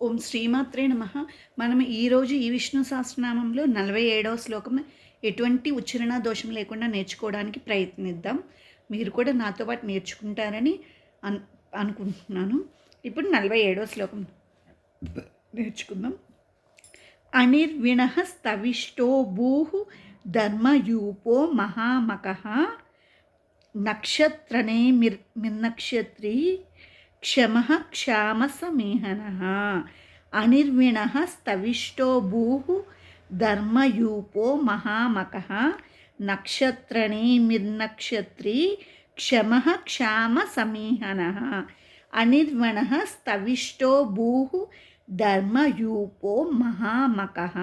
ఓం శ్రీమాత్రే నమః. మనం ఈరోజు ఈ విష్ణు సహస్రనామంలో 47వ శ్లోకం ఎటువంటి ఉచ్చారణ దోషం లేకుండా నేర్చుకోవడానికి ప్రయత్నిద్దాం. మీరు కూడా నాతో పాటు నేర్చుకుంటారని అనుకుంటున్నాను. ఇప్పుడు 47వ శ్లోకం నేర్చుకుందాం. అనిర్విణః స్తవిష్టో భూః ధర్మయూపో మహామకః నక్షత్రనే మిర్నక్షత్రీ క్షమః క్షామసమీహనః. అనిర్విణః స్తవిష్టో భూః ధర్మయూపో మహామకః నక్షత్రణే మిర్నక్షత్రీ క్షమః క్షామసమీహనః. అనిర్విణః స్తవిష్టో భూః ధర్మయూపో మహామకః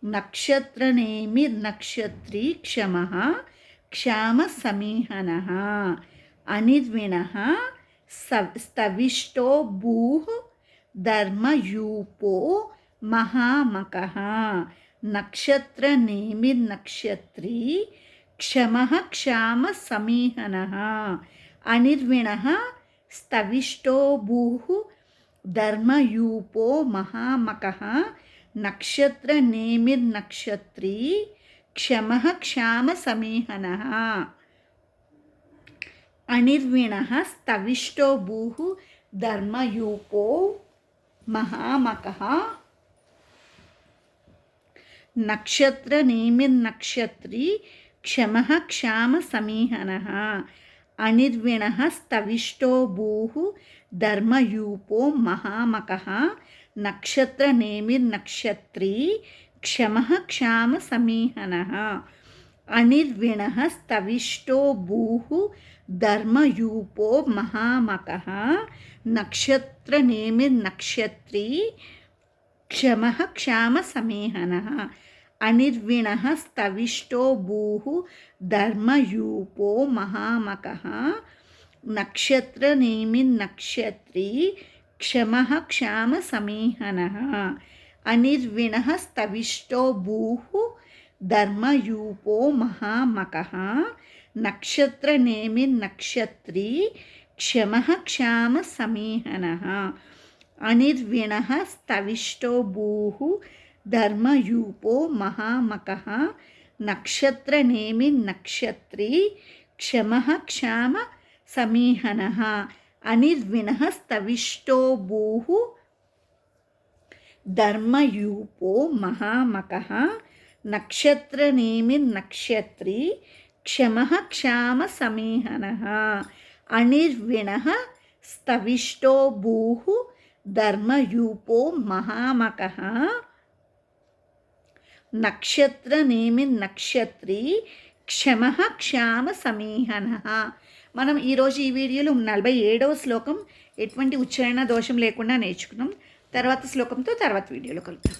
నక్షత్రనేమిర్నక్షత్రీ క్షమః క్షామసమీహనః. అనిర్విణః స్తవిష్టో భూః ధర్మయూపో మహామకః నక్షత్రనేమిర్నక్షత్రీ క్షమః క్షామసమీహనః. అనిర్విణః స్తవిష్టో భూః ధర్మయూపో మహామకః నక్షత్రనేమిర్నక్షత్రీ క్షమః క్షామసమీహనః. అనిర్విణః స్తవిష్టో భూః ధర్మయూపో మహామకః నక్షత్రనేమిర్నక్షత్రీ క్షమః క్షామసమీహనః. అనిర్విణః స్తవిష్టో భూః ధర్మయూపో మహామకః నక్షత్రనేమిర్నక్షత్రీ క్షమః క్షామసమీహనః. అనిర్విణః స్తవిష్టో భూః ధర్మయూపో మహామకః నక్షత్రనేమిర్నక్షత్రీ క్షమః క్షామసమీహనః. అనిర్విణః స్తవిష్టో భూః ధర్మయూపో మహామకః నక్షత్రనేమిర్నక్షత్రీ క్షమః క్షామసమీహనః. అనిర్విణః స్తవిష్టో భూః ధర్మయూపో మహామకః నక్షత్రనేమిర్నక్షత్రీ క్షమః క్షామసమీహనః. అనిర్విణః స్తవిష్టో భూః ధర్మయూపో మహామకః నక్షత్రనేమిర్నక్షత్రీ క్షమః క్షామసమీహనః. అనిర్విణః స్తవిష్టో భూః ధర్మయూపో మహామకః నక్షత్రనేమిర్నక్షత్రీ క్షమః క్షామసమీహనః. అనిర్విణః స్తవిష్టో భూః ధర్మయూపో మహామకః నక్షత్రనేమిర్నక్షత్రీ క్షమః క్షామసమీహనః. మనం ఈరోజు ఈ వీడియోలో 47వ శ్లోకం ఎటువంటి ఉచ్చారణ దోషం లేకుండా నేర్చుకున్నాం. తర్వాత శ్లోకంతో తర్వాత వీడియోలో కలుద్దాం.